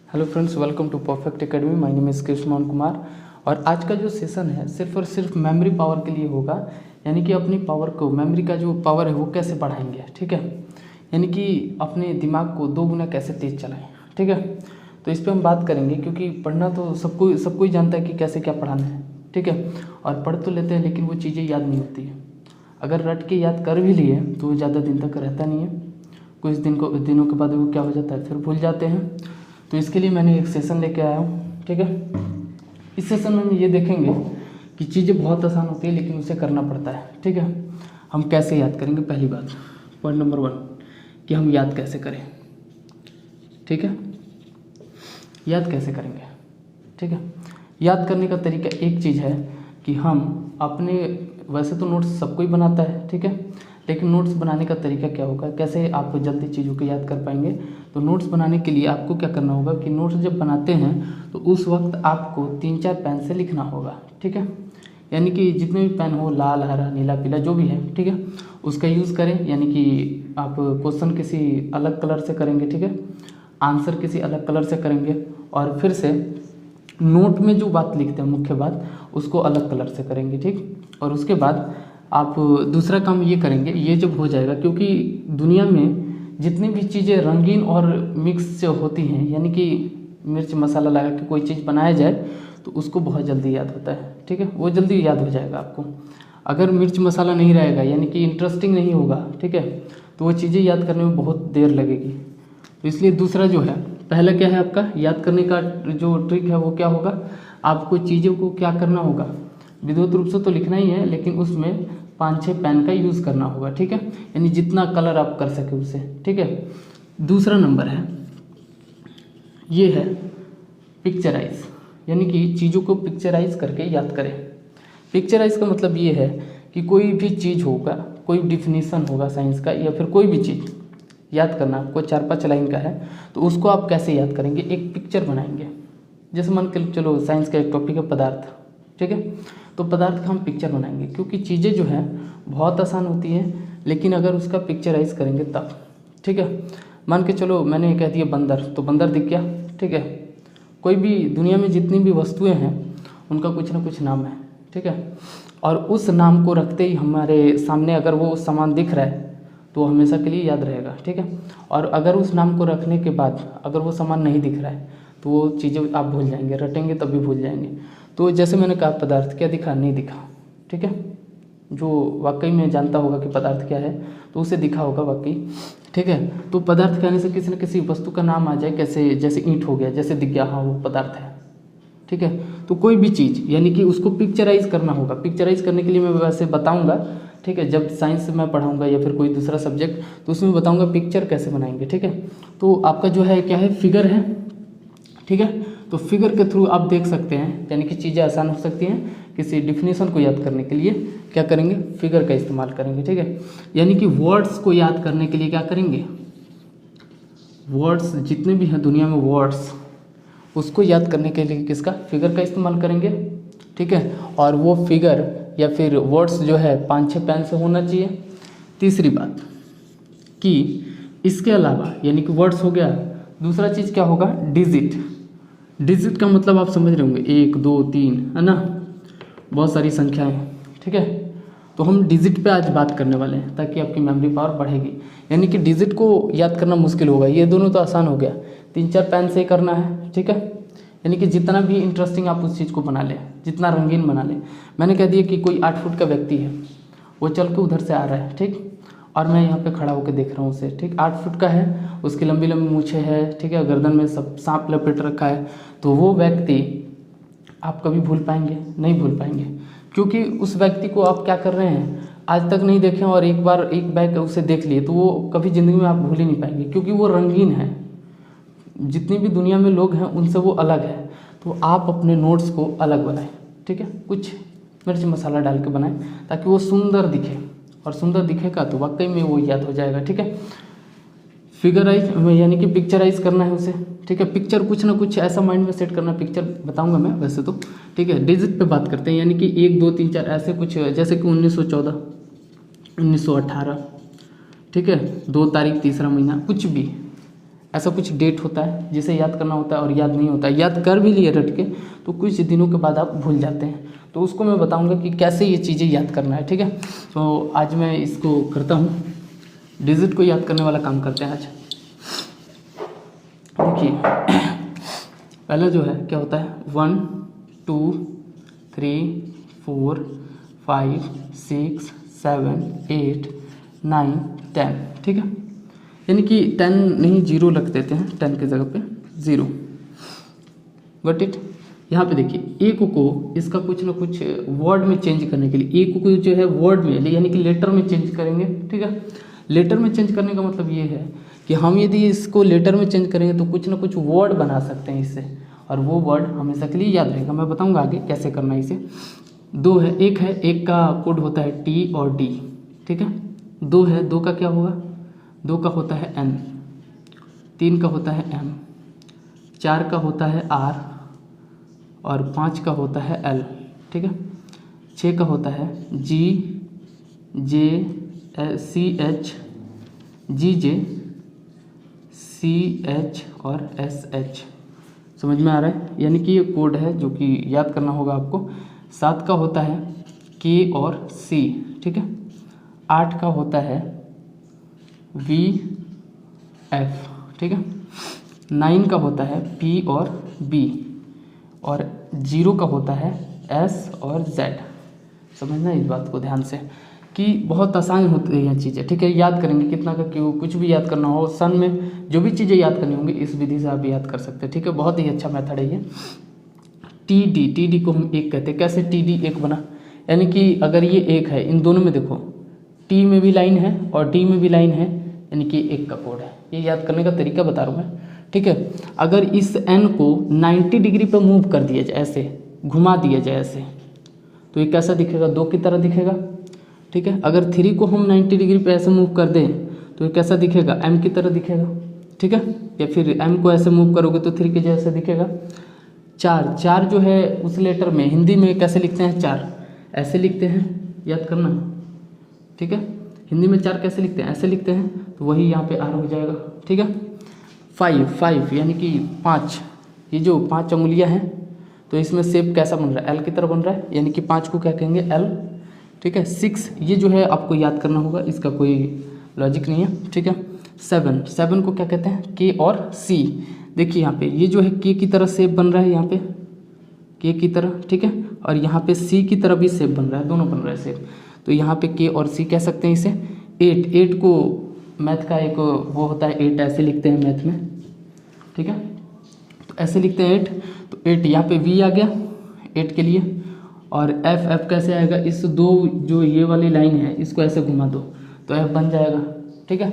Hello friends, welcome to perfect academy. My name is Krishna Kumar. और आज का जो सेशन है सिर्फ और सिर्फ मेमोरी पावर के लिए होगा। यानी कि अपनी पावर को, मेमोरी का जो पावर है वो कैसे बढ़ाएंगे, ठीक है। यानी कि अपने दिमाग को 2 गुना कैसे तेज चलाएं, ठीक है। तो इस पर हम बात करेंगे, क्योंकि पढ़ना तो सबको ही जानता है कि कैसे क्या पढ़ाना है, ठीक है। और पढ़ तो लेते हैं लेकिन वो चीज़ें याद नहीं होती है। अगर रट के याद कर भी लिए तो वो ज़्यादा दिन तक रहता नहीं है। कुछ दिनों के बाद वो क्या हो जाता है, फिर भूल जाते हैं। तो इसके लिए मैंने एक सेशन लेके आया हूँ, ठीक है। इस सेशन में हम ये देखेंगे कि चीज़ें बहुत आसान होती है लेकिन उसे करना पड़ता है, ठीक है। हम कैसे याद करेंगे, पहली बात, पॉइंट नंबर 1 कि हम याद कैसे करें, ठीक है। याद कैसे करेंगे, ठीक है। याद करने का तरीका एक चीज़ है कि हम अपने, वैसे तो नोट्स सबको ही बनाता है, ठीक है। लेकिन नोट्स बनाने का तरीका क्या होगा, कैसे आप जल्दी चीज़ों को याद कर पाएंगे। तो नोट्स बनाने के लिए आपको क्या करना होगा कि नोट्स जब बनाते हैं तो उस वक्त आपको 3-4 पेन से लिखना होगा, ठीक है। यानी कि जितने भी पेन हो, लाल, हरा, नीला, पीला, जो भी है, ठीक है, उसका यूज़ करें। यानी कि आप क्वेश्चन किसी अलग कलर से करेंगे, ठीक है, आंसर किसी अलग कलर से करेंगे, और फिर से नोट में जो बात लिखते हैं, मुख्य बात, उसको अलग कलर से करेंगे, ठीक। और उसके बाद आप दूसरा काम ये करेंगे, ये जब हो जाएगा, क्योंकि दुनिया में जितनी भी चीज़ें रंगीन और मिक्स होती हैं, यानी कि मिर्च मसाला लगा के कोई चीज़ बनाया जाए तो उसको बहुत जल्दी याद होता है, ठीक है। वो जल्दी याद हो जाएगा आपको। अगर मिर्च मसाला नहीं रहेगा, यानी कि इंटरेस्टिंग नहीं होगा, ठीक है, तो वो चीज़ें याद करने में बहुत देर लगेगी। तो इसलिए दूसरा जो है, पहला क्या है आपका याद करने का जो ट्रिक है वो क्या होगा, आपको चीज़ों को क्या करना होगा, विधिवत रूप से तो लिखना ही है लेकिन उसमें 5-6 पेन का यूज़ करना होगा, ठीक है। यानी जितना कलर आप कर सके उससे, ठीक है। दूसरा नंबर है, ये है पिक्चराइज, यानी कि चीज़ों को पिक्चराइज करके याद करें। पिक्चराइज का मतलब ये है कि कोई भी चीज़ होगा, कोई डिफिनीसन होगा साइंस का, या फिर कोई भी चीज़ याद करना आपको 4-5 लाइन का है, तो उसको आप कैसे याद करेंगे, एक पिक्चर बनाएंगे। जैसे मान के चलो साइंस का एक टॉपिक है पदार्थ, ठीक है, तो पदार्थ का हम पिक्चर बनाएंगे, क्योंकि चीज़ें जो हैं बहुत आसान होती हैं लेकिन अगर उसका पिक्चराइज करेंगे तब, ठीक है। मान के चलो मैंने कह दिया बंदर, तो बंदर दिख गया, ठीक है। कोई भी दुनिया में जितनी भी वस्तुएं हैं उनका कुछ ना कुछ नाम है, ठीक है। और उस नाम को रखते ही हमारे सामने अगर वो सामान दिख रहा है तो हमेशा के लिए याद रहेगा, ठीक है। और अगर उस नाम को रखने के बाद अगर वो सामान नहीं दिख रहा है तो वो चीज़ें आप भूल जाएंगे, रटेंगे तब भी भूल जाएंगे। तो जैसे मैंने कहा पदार्थ, क्या दिखा, नहीं दिखा, ठीक है। जो वाकई में जानता होगा कि पदार्थ क्या है तो उसे दिखा होगा वाकई, ठीक है। तो पदार्थ कहने से किसी न किसी वस्तु का नाम आ जाए, कैसे, जैसे ईंट हो गया, जैसे दिख गया, हाँ वो पदार्थ है, ठीक है। तो कोई भी चीज़, यानी कि उसको पिक्चराइज करना होगा। पिक्चराइज करने के लिए मैं वैसे बताऊंगा, ठीक है, जब साइंस में पढ़ाऊंगा या फिर कोई दूसरा सब्जेक्ट, तो उसमें बताऊंगा पिक्चर कैसे बनाएंगे, ठीक है। तो आपका जो है क्या है, फिगर है, ठीक है। तो फिगर के थ्रू आप देख सकते हैं, यानी कि चीज़ें आसान हो सकती हैं। किसी डिफिनीशन को याद करने के लिए क्या करेंगे, फिगर का इस्तेमाल करेंगे, ठीक है। यानी कि वर्ड्स को याद करने के लिए क्या करेंगे, वर्ड्स जितने भी हैं दुनिया में वर्ड्स, उसको याद करने के लिए किसका, फिगर का इस्तेमाल करेंगे, ठीक है। और वो फिगर या फिर वर्ड्स जो है 5-6 पेन से होना चाहिए। तीसरी बात कि इसके अलावा, यानी कि वर्ड्स हो गया, दूसरा चीज़ क्या होगा, डिजिट। डिजिट का मतलब आप समझ रहे होंगे, 1, 2, 3, है ना, बहुत सारी संख्याएं, ठीक है। तो हम डिजिट पे आज बात करने वाले हैं ताकि आपकी मेमोरी पावर बढ़ेगी। यानी कि डिजिट को याद करना मुश्किल होगा, ये दोनों तो आसान हो गया, 3-4 पेन से करना है, ठीक है। यानी कि जितना भी इंटरेस्टिंग आप उस चीज़ को बना लें, जितना रंगीन बना लें। मैंने कह दिया कि कोई 8 फुट का व्यक्ति है, वो चल के उधर से आ रहा है, ठीक, और मैं यहाँ पे खड़ा होकर देख रहा हूँ उसे, ठीक। 8 फुट का है, उसकी लंबी लंबी मूछें है, ठीक है, गर्दन में सब सांप लपेट रखा है, तो वो व्यक्ति आप कभी भूल पाएंगे, नहीं भूल पाएंगे, क्योंकि उस व्यक्ति को आप क्या कर रहे हैं, आज तक नहीं देखे और एक बार एक बैग उसे देख लिए तो वो कभी ज़िंदगी में आप भूल ही नहीं पाएंगे, क्योंकि वो रंगीन है। जितनी भी दुनिया में लोग हैं उनसे वो अलग है। तो आप अपने नोट्स को अलग बनाएं, ठीक है, कुछ मिर्च मसाला डाल के बनाएं ताकि वो सुंदर दिखे, और सुंदर दिखेगा तो वाकई में वो याद हो जाएगा, ठीक है। फिगराइज यानी कि पिक्चराइज करना है उसे, ठीक है। पिक्चर कुछ ना कुछ ऐसा माइंड में सेट करना, पिक्चर बताऊंगा मैं वैसे तो, ठीक है। डिजिट पे बात करते हैं, यानी कि 1, 2, 3, 4 ऐसे कुछ, जैसे कि 1914, 1918, ठीक है, 2 तारीख 3रा महीना, कुछ भी ऐसा कुछ डेट होता है जिसे याद करना होता है और याद नहीं होता है। याद कर भी लिए रट के तो कुछ दिनों के बाद आप भूल जाते हैं, तो उसको मैं बताऊंगा कि कैसे ये चीज़ें याद करना है, ठीक है। तो आज मैं इसको करता हूँ, डिजिट को याद करने वाला काम करते हैं आज। देखिए पहला जो है क्या होता है 1 2 3 4 5 6 7 8 9 10, ठीक है। यानी कि 10 नहीं 0 रख देते हैं, 10 की जगह पे 0। Got it. यहाँ पे देखिए एक को इसका कुछ ना कुछ वर्ड में चेंज करने के लिए, एक को जो है वर्ड में यानी कि लेटर में चेंज करेंगे, ठीक है। लेटर में चेंज करने का मतलब ये है कि हम यदि इसको लेटर में चेंज करेंगे तो कुछ ना कुछ वर्ड बना सकते हैं इससे, और वो वर्ड हमेशा के लिए याद रहेगा। मैं बताऊंगा आगे कैसे करना है इसे। 2 है, एक का कोड होता है T और D, ठीक है। 2 है, 2 का क्या होगा, 2 का होता है N, 3 का होता है M, 4 का होता है R और 5 का होता है L, ठीक है। 6 का होता है G J C H, G J C H और S H। समझ में आ रहा है, यानी कि ये कोड है जो कि याद करना होगा आपको। 7 का होता है K और C, ठीक है। 8 का होता है V F, ठीक है। 9 का होता है P और B, और 0 का होता है S और Z। समझना इस बात को ध्यान से कि बहुत आसान होती है ये चीज़ें, ठीक है। याद करेंगे कितना का क्यों, कुछ भी याद करना हो सन में जो भी चीज़ें याद करनी होंगी इस विधि से आप याद कर सकते हैं, ठीक है। बहुत ही अच्छा मेथड है ये। TD को हम एक कहते हैं। कैसे TD एक बना, यानी कि अगर ये एक है, इन दोनों में देखो T में भी लाइन है और D में भी लाइन है, यानी कि एक का कोड है। ये याद करने का तरीका बता रहा हूँ मैं, ठीक है। अगर इस N को 90 डिग्री पर मूव कर दिया जाए, ऐसे घुमा दिया जाए ऐसे, तो ये कैसा दिखेगा, 2 की तरह दिखेगा, ठीक है। अगर 3 को हम 90 डिग्री पे ऐसे मूव कर दें तो ये कैसा दिखेगा, M की तरह दिखेगा, ठीक है। या फिर M को ऐसे मूव करोगे तो 3 के जैसे दिखेगा। 4 जो है उस लेटर में हिंदी में कैसे लिखते हैं, 4 ऐसे लिखते हैं, याद करना, ठीक है। हिंदी में 4 कैसे लिखते हैं, ऐसे लिखते हैं, तो वही यहाँ पे R हो जाएगा, ठीक है। 5 यानी कि 5, ये जो 5 उंगलियाँ हैं तो इसमें शेप कैसा बन रहा है, L की तरह बन रहा है, यानी कि 5 को क्या कहेंगे, L, ठीक है। 6 ये जो है आपको याद करना होगा, इसका कोई लॉजिक नहीं है, ठीक है। 7 को क्या कहते हैं, K और C। देखिए यहाँ पे ये जो है K की तरह शेप बन रहा है, यहाँ पे K की तरह, ठीक है, और यहाँ पे C की तरह भी शेप बन रहा है, दोनों बन रहा है शेप, तो यहाँ पे K और C कह सकते हैं इसे। 8 को मैथ का एक वो होता है 8, ऐसे लिखते हैं मैथ में, ठीक है, तो ऐसे लिखते हैं 8, तो 8 यहाँ पे V आ गया 8 के लिए, और F कैसे आएगा, इस 2 जो ये वाली लाइन है इसको ऐसे घुमा दो तो F बन जाएगा, ठीक है।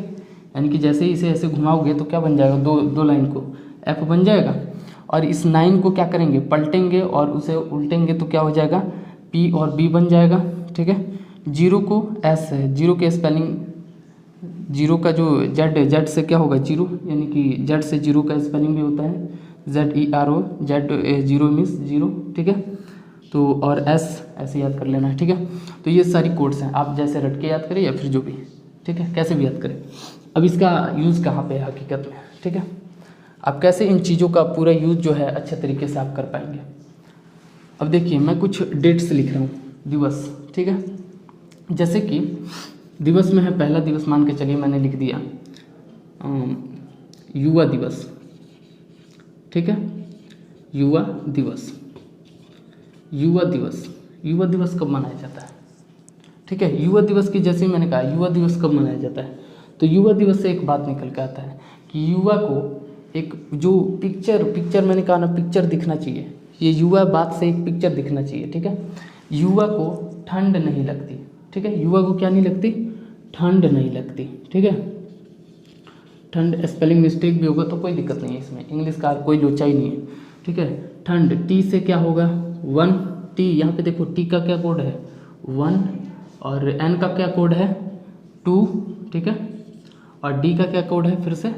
यानी कि जैसे ही इसे ऐसे घुमाओगे तो क्या बन जाएगा, दो लाइन को F बन जाएगा। और इस 9 को क्या करेंगे, पलटेंगे और उसे उल्टेंगे तो क्या हो जाएगा, P और B बन जाएगा, ठीक है। 0 को S है, 0 के स्पेलिंग, 0 का जो Z से क्या होगा, 0, यानी कि Z से 0 का स्पेलिंग भी होता है ZERO, Z0 मीन्स 0, ठीक है। तो और S ऐसे याद कर लेना है, ठीक है। तो ये सारी कोड्स हैं, आप जैसे रट के याद करें या फिर जो भी, ठीक है, कैसे भी याद करें। अब इसका यूज़ कहाँ पे है हकीकत में, ठीक है, आप कैसे इन चीज़ों का पूरा यूज़ जो है अच्छे तरीके से आप कर पाएंगे। अब देखिए मैं कुछ डेट्स लिख रहा हूँ, दिवस, ठीक है। जैसे कि दिवस में है, पहला दिवस मान के चलिए मैंने लिख दिया युवा दिवस, ठीक है। युवा दिवस कब मनाया जाता है, ठीक है। युवा दिवस की जैसे मैंने कहा युवा दिवस कब मनाया जाता है, तो युवा दिवस से एक बात निकल के आता है कि युवा को एक जो पिक्चर मैंने कहा ना, पिक्चर दिखना चाहिए, ये युवा बात से एक पिक्चर दिखना चाहिए, ठीक है। युवा को ठंड नहीं लगती, ठीक है। युवा को क्या नहीं लगती, ठंड नहीं लगती, ठीक है। ठंड स्पेलिंग मिस्टेक भी होगा तो कोई दिक्कत नहीं है इसमें, इंग्लिश का कोई लोचा ही नहीं है, ठीक है। ठंड T से क्या होगा 1, T यहाँ पे देखो T का क्या कोड है 1, और N का क्या कोड है 2, ठीक है, और D का क्या कोड है, फिर से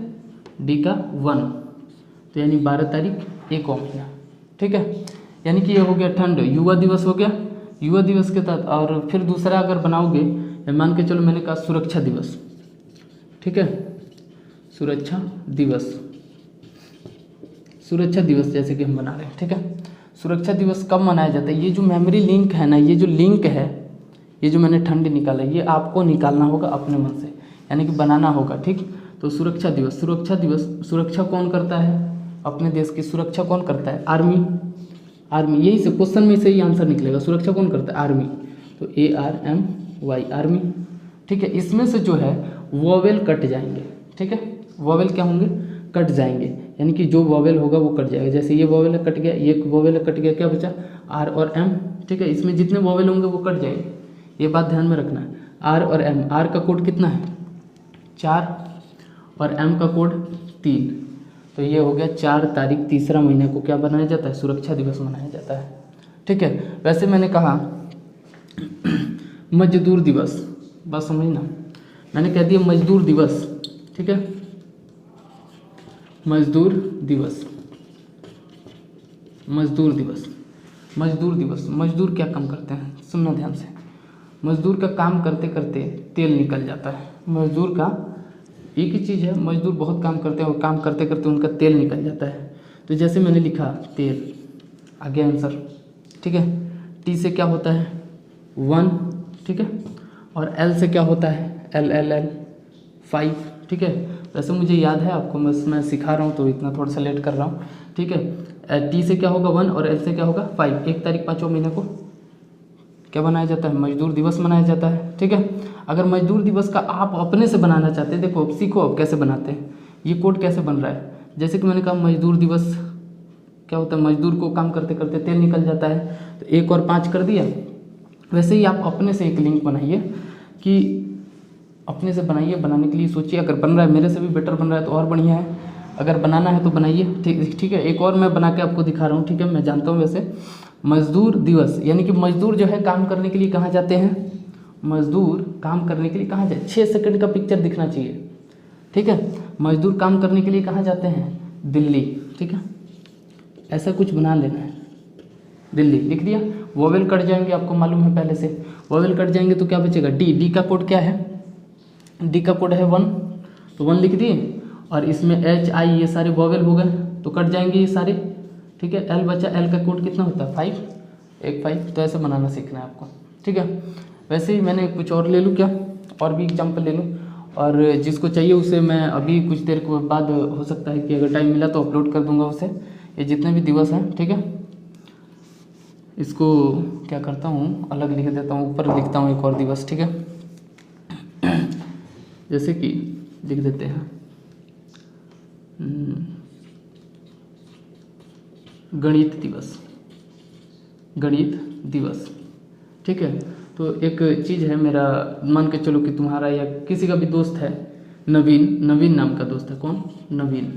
D का 1, तो यानी 12 तारीख 1 महीना, ठीक है। यानी कि ये हो गया ठंड, युवा दिवस हो गया युवा दिवस के तहत। और फिर दूसरा अगर बनाओगे, मान के चलो मैंने कहा सुरक्षा दिवस, ठीक है, सुरक्षा दिवस, सुरक्षा दिवस जैसे कि हम बना रहे हैं, ठीक है। सुरक्षा दिवस कब मनाया जाता है? ये जो मेमोरी लिंक है ना, ये जो लिंक है, ये जो मैंने ठंड निकाला, ये आपको निकालना होगा अपने मन से, यानी कि बनाना होगा, ठीक। तो सुरक्षा दिवस, सुरक्षा कौन करता है? अपने देश की सुरक्षा कौन करता है? आर्मी। यही से क्वेश्चन में से ही आंसर निकलेगा। सुरक्षा कौन करता है? आर्मी। तो ARMY, आर्मी, ठीक है। इसमें से जो है वोवेल कट जाएंगे, ठीक है। वोवेल क्या होंगे? कट जाएंगे, यानी कि जो वोवेल होगा वो कट जाएगा। जैसे ये वोवेल कट गया, ये वोवेल कट गया, क्या बचा? R और M, ठीक है। इसमें जितने वोवेल होंगे वो कट जाएंगे, ये बात ध्यान में रखना है। R और M, R का कोड कितना है? 4 और M का कोड 3। तो ये हो गया 4 तारीख तीसरा महीने को क्या बनाया जाता है? सुरक्षा दिवस मनाया जाता है, ठीक है। वैसे मैंने कहा मजदूर दिवस, बस समझना, मैंने कह दिया मजदूर दिवस, ठीक है। मजदूर दिवस, मजदूर क्या काम करते हैं? सुनना ध्यान से। मजदूर का काम करते करते तेल निकल जाता है। मजदूर का एक ही चीज़ है, मजदूर बहुत काम करते हैं और काम करते करते उनका तेल निकल जाता है। तो जैसे मैंने लिखा तेल, आगे आंसर, ठीक है। T से क्या होता है? 1, ठीक है। और L से क्या होता है? L 5, ठीक है। वैसे मुझे याद है, आपको बस मैं सिखा रहा हूँ तो इतना थोड़ा सा लेट कर रहा हूँ, ठीक है। T से क्या होगा? 1 और L से क्या होगा? 5। 1 तारीख 5वें महीने को क्या बनाया जाता है? मजदूर दिवस मनाया जाता है, ठीक है। अगर मजदूर दिवस का आप अपने से बनाना चाहते हैं, देखो अब सीखो अब कैसे बनाते हैं, ये कोड कैसे बन रहा है। जैसे कि मैंने कहा मजदूर दिवस क्या होता है? मजदूर को काम करते करते तेल निकल जाता है, तो 1 और 5 कर दिया। वैसे ही आप अपने से एक लिंक बनाइए, कि अपने से बनाइए, बनाने के लिए सोचिए। अगर बन रहा है, मेरे से भी बेटर बन रहा है तो और बढ़िया है। अगर बनाना है तो बनाइए, ठीक है। एक और मैं बना के आपको दिखा रहा हूँ, ठीक है। मैं जानता हूँ वैसे मजदूर दिवस, यानी कि मजदूर जो है काम करने के लिए कहाँ जाते हैं? मजदूर काम करने के लिए कहाँ जाए? 6 सेकंड का पिक्चर दिखना चाहिए, ठीक है। मजदूर काम करने के लिए कहाँ जाते हैं? दिल्ली, ठीक है। ऐसा कुछ बना लेना है, दिल्ली लिख दिया। वोवेल कट जाएंगे, आपको मालूम है पहले से। वोवेल कट जाएंगे तो क्या बचेगा? डी का कोड क्या है? डी का कोड है 1, तो 1 लिख दिए। और इसमें HI ये सारे वोवेल हो गए तो कट जाएंगे ये सारे, ठीक है। L बचा, L का कोड कितना होता है? 5, 5। तो ऐसे बनाना सीखना है आपको, ठीक है। वैसे ही मैंने कुछ और ले लूँ क्या? और भी एग्जाम्पल ले लूँ, और जिसको चाहिए उसे मैं अभी कुछ देर के बाद, हो सकता है कि अगर टाइम मिला तो अपलोड कर दूंगा उसे, ये जितने भी दिवस हैं, ठीक है। इसको क्या करता हूँ, अलग लिख देता हूँ, ऊपर लिखता हूँ एक और दिवस, ठीक है। जैसे कि लिख देते हैं गणित दिवस, ठीक है। तो एक चीज़ है, मेरा मान के चलो कि तुम्हारा या किसी का भी दोस्त है, नवीन नाम का दोस्त है। कौन? नवीन,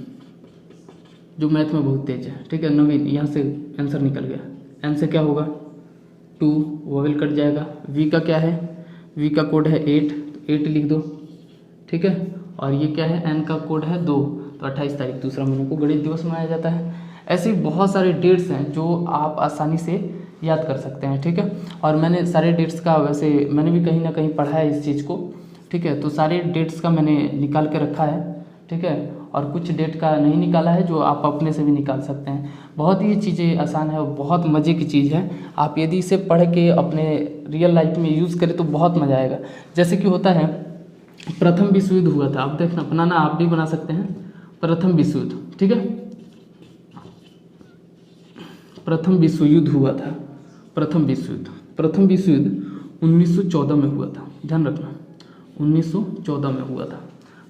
जो मैथ में बहुत तेज है, ठीक है। नवीन, यहाँ से आंसर निकल गया। एन से क्या होगा? 2, वोवेल कट जाएगा। वी का क्या है? वी का कोड है 8, तो 8 लिख दो, ठीक है। और ये क्या है? एन का कोड है 2, तो 28 तारीख दूसरा महीने को गणित दिवस मनाया जाता है। ऐसे बहुत सारे डेट्स हैं जो आप आसानी से याद कर सकते हैं, ठीक है। और मैंने सारे डेट्स का, वैसे मैंने भी कहीं ना कहीं पढ़ा है इस चीज़ को, ठीक है। तो सारे डेट्स का मैंने निकाल के रखा है, ठीक है। और कुछ डेट का नहीं निकाला है, जो आप अपने से भी निकाल सकते हैं। बहुत ही चीज़ें आसान है और बहुत मज़े की चीज़ है। आप यदि इसे पढ़ के अपने रियल लाइफ में यूज़ करें तो बहुत मज़ा आएगा। जैसे कि होता है, प्रथम विश्व युद्ध हुआ था, आप देखना, बनाना आप भी बना सकते हैं। प्रथम विश्व युद्ध, ठीक है। प्रथम विश्व युद्ध हुआ था, प्रथम विश्व युद्ध 1914 में हुआ था, ध्यान रखना, 1914 में हुआ था।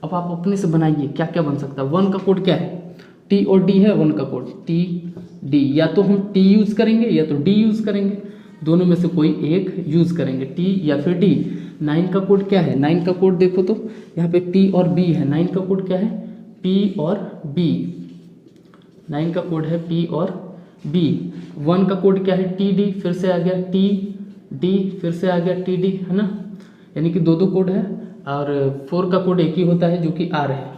अब आप अपने से बनाइए, क्या क्या बन सकता है। 1 का कोड क्या है? T और D है। 1 का कोड TD, या तो हम T यूज़ करेंगे या तो D यूज़ करेंगे, दोनों में से कोई एक यूज़ करेंगे, T या फिर D। 9 का कोड क्या है? 9 का कोड देखो तो यहाँ पे P और B है। 9 का कोड क्या है? P और B। 9 का कोड है P और B। 1 का कोड क्या है? TD, फिर से आ गया TD, फिर से आ गया TD, है ना, यानी कि 2 कोड है। और 4 का कोड एक ही होता है जो कि R है।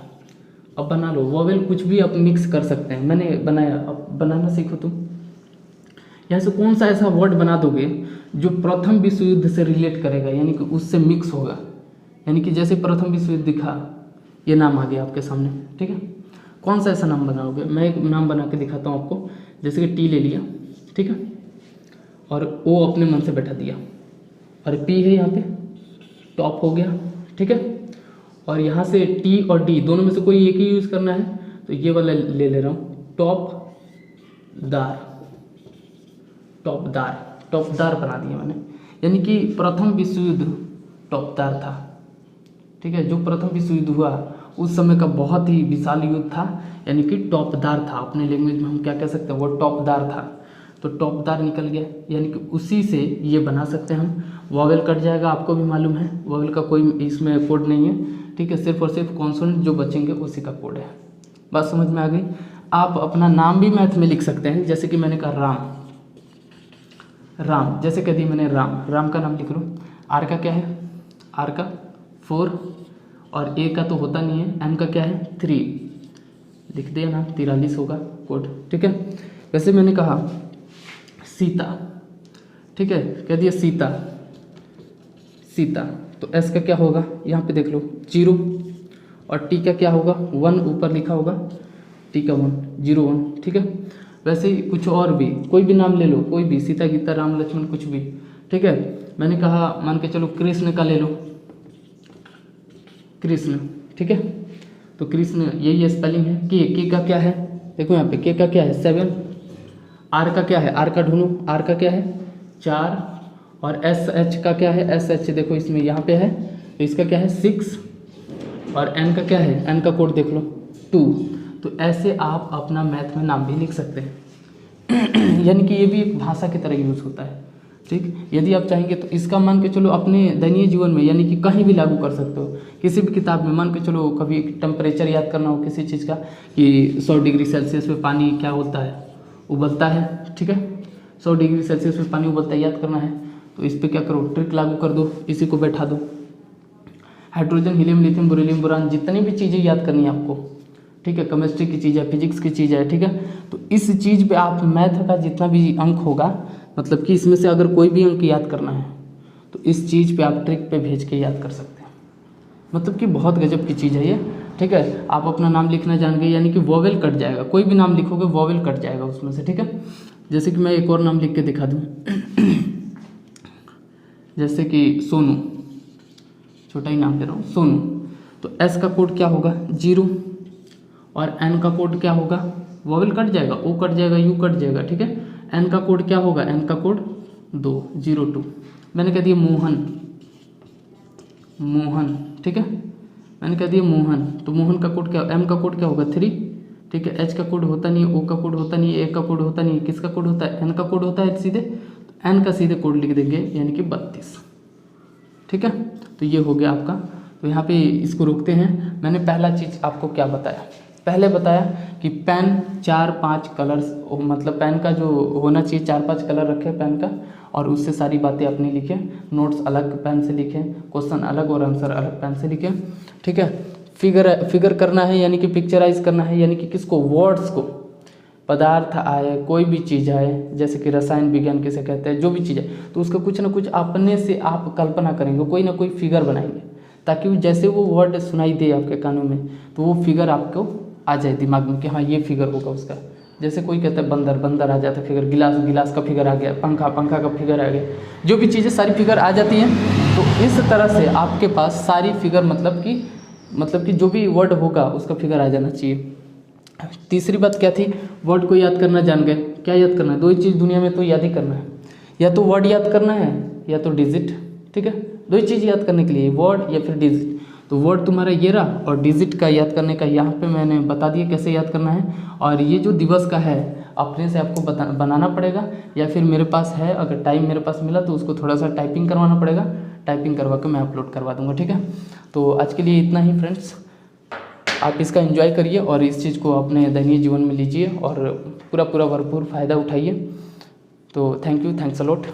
अब बना लो, वोवेल कुछ भी आप मिक्स कर सकते हैं, मैंने बनाया, अब बनाना सीखो तुम। यहाँ से कौन सा ऐसा वर्ड बना दोगे जो प्रथम विश्व युद्ध से रिलेट करेगा, यानी कि उससे मिक्स होगा। यानी कि जैसे प्रथम विश्व युद्ध दिखा, ये नाम आ गया आपके सामने, ठीक है। कौन सा ऐसा नाम बनाओगे? मैं एक नाम बना के दिखाता हूँ आपको। जैसे कि टी ले लिया, ठीक है, और ओ अपने मन से बैठा दिया, और पी है यहाँ पे, टॉप हो गया, ठीक है। और यहाँ से टी और डी दोनों में से कोई एक ही यूज़ करना है, तो ये वाला ले ले रहा हूँ, टॉप दार, टॉपदार बना दिया मैंने। यानी कि प्रथम विश्व युद्ध टॉपदार था, ठीक है। जो प्रथम विश्व युद्ध हुआ उस समय का बहुत ही विशाल युद्ध था, यानी कि टॉपदार था। अपने लैंग्वेज में हम क्या कह सकते हैं, वो टॉपदार था। तो टॉपदार निकल गया, यानी कि उसी से ये बना सकते हैं हम। वॉवेल कट जाएगा, आपको भी मालूम है, वॉवेल का कोई इसमें कोड नहीं है, ठीक है। सिर्फ और सिर्फ कॉन्सोनेंट जो बचेंगे उसी का कोड है। बात समझ में आ गई? आप अपना नाम भी मैथ में लिख सकते हैं, जैसे कि मैंने कहा राम, जैसे कह दी मैंने राम का नाम लिख लो। आर का क्या है? आर का 4, और ए का तो होता नहीं है, एम का क्या है 3, लिख दिया ना, 43 होगा कोड, ठीक है। वैसे मैंने कहा सीता, ठीक है, कह दिया सीता, तो एस का क्या होगा, यहाँ पे देख लो 0, और टी का क्या होगा 1, ऊपर लिखा होगा टी का 1, 0 1, ठीक है। वैसे ही कुछ और भी, कोई भी नाम ले लो, कोई भी, सीता गीता राम लक्ष्मण कुछ भी, ठीक है। मैंने कहा मान के चलो कृष्ण का ले लो, कृष्ण, ठीक है। तो कृष्ण यही स्पेलिंग है। के का क्या है, देखो यहाँ पे के का क्या है 7, आर का क्या है, आर का ढूंढो, आर का क्या है 4, और एस एच का क्या है, एस एच देखो इसमें यहाँ पे है, तो इसका क्या है 6, और एन का क्या है, एन का कोड देख लो 2। तो ऐसे आप अपना मैथ में नाम भी लिख सकते हैं। यानी कि ये भी एक भाषा की तरह यूज़ होता है, ठीक। यदि आप चाहेंगे तो इसका मान के चलो अपने दैनिक जीवन में, यानी कि कहीं भी लागू कर सकते हो। किसी भी किताब में मान के चलो कभी टेम्परेचर याद करना हो किसी चीज़ का, कि 100 डिग्री सेल्सियस में पानी क्या होता है, उबलता है, ठीक है। 100 डिग्री सेल्सियस में पानी उबलता है, याद करना है, तो इस पर क्या करो, ट्रिक लागू कर दो, इसी को बैठा दो। Hydrogen, helium, lithium, beryllium, boron, जितनी भी चीज़ें याद करनी है आपको, ठीक है, केमिस्ट्री की चीज़ है, फिजिक्स की चीज़ है, ठीक है। तो इस चीज़ पे आप मैथ का जितना भी अंक होगा, मतलब कि इसमें से अगर कोई भी अंक याद करना है तो इस चीज़ पे आप ट्रिक पे भेज के याद कर सकते हैं। मतलब कि बहुत गजब की चीज़ है ये, ठीक है। आप अपना नाम लिखना जान गए, यानी कि वॉवेल कट जाएगा, कोई भी नाम लिखोगे वॉवेल कट जाएगा उसमें से, ठीक है। जैसे कि मैं एक और नाम लिख के दिखा दूँ, जैसे कि सोनू, छोटा ही नाम दे रहा हूँ, सोनू। तो एस का कोड क्या होगा 0, और एन का कोड क्या होगा, वॉवेल कट जाएगा, ओ कट जाएगा, यू कट जाएगा, ठीक है। एन का कोड क्या होगा, एन का कोड 2, 0 2। मैंने कह दिया मोहन, ठीक है, मैंने कह दिया मोहन। तो मोहन का कोड क्या, एम का कोड क्या होगा 3, ठीक है। एच का कोड होता नहीं, ओ का कोड होता नहीं, ए का कोड होता नहीं, किसका कोड होता है, एन का कोड होता है सीधे, तो एन का सीधे कोड लिख देंगे, यानी कि 32, ठीक है। तो ये हो गया आपका। तो यहाँ पे इसको रोकते हैं। मैंने पहला चीज़ आपको क्या बताया, पहले बताया कि पेन 4-5 कलर्स, मतलब पेन का जो होना चाहिए 4-5 कलर रखे पेन का, और उससे सारी बातें अपनी लिखें, नोट्स अलग पेन से लिखें, क्वेश्चन अलग और आंसर अलग पेन से लिखें, ठीक है। फिगर करना है, यानी कि पिक्चराइज करना है, यानी कि किसको, वर्ड्स को। पदार्थ आए, कोई भी चीज़ आए, जैसे कि रसायन विज्ञान किसे कहते हैं, जो भी चीज़ है, तो उसका कुछ ना कुछ अपने से आप कल्पना करेंगे, कोई ना कोई फिगर बनाएंगे, ताकि जैसे वो वर्ड सुनाई दे आपके कानों में, तो वो फिगर आपको आ जाए दिमाग में कि हाँ ये फिगर होगा उसका। जैसे कोई कहता है बंदर आ जाता है फिगर, गिलास का फिगर आ गया, पंखा का फिगर आ गया, जो भी चीज़ें सारी फिगर आ जाती हैं। तो इस तरह से आपके पास सारी फिगर, मतलब कि जो भी वर्ड होगा उसका फिगर आ जाना चाहिए। तीसरी बात क्या थी, वर्ड को याद करना जान गए। क्या याद करना है, 2 ही चीज़ दुनिया में तो याद ही करना है, या तो वर्ड याद करना है या तो डिजिट, ठीक है। 2 ही चीज़ याद करने के लिए, वर्ड या फिर डिजिट। तो वर्ड तुम्हारा ये रहा, और डिजिट का याद करने का यहाँ पे मैंने बता दिया कैसे याद करना है। और ये जो दिवस का है अपने से आपको बनाना पड़ेगा, या फिर मेरे पास है, अगर टाइम मेरे पास मिला तो उसको थोड़ा सा टाइपिंग करवाना पड़ेगा, टाइपिंग करवा के मैं अपलोड करवा दूँगा, ठीक है। तो आज के लिए इतना ही फ्रेंड्स, आप इसका एंजॉय करिए और इस चीज़ को अपने दैनिक जीवन में लीजिए और पूरा भरपूर फ़ायदा उठाइए। तो thank you, thanks a lot.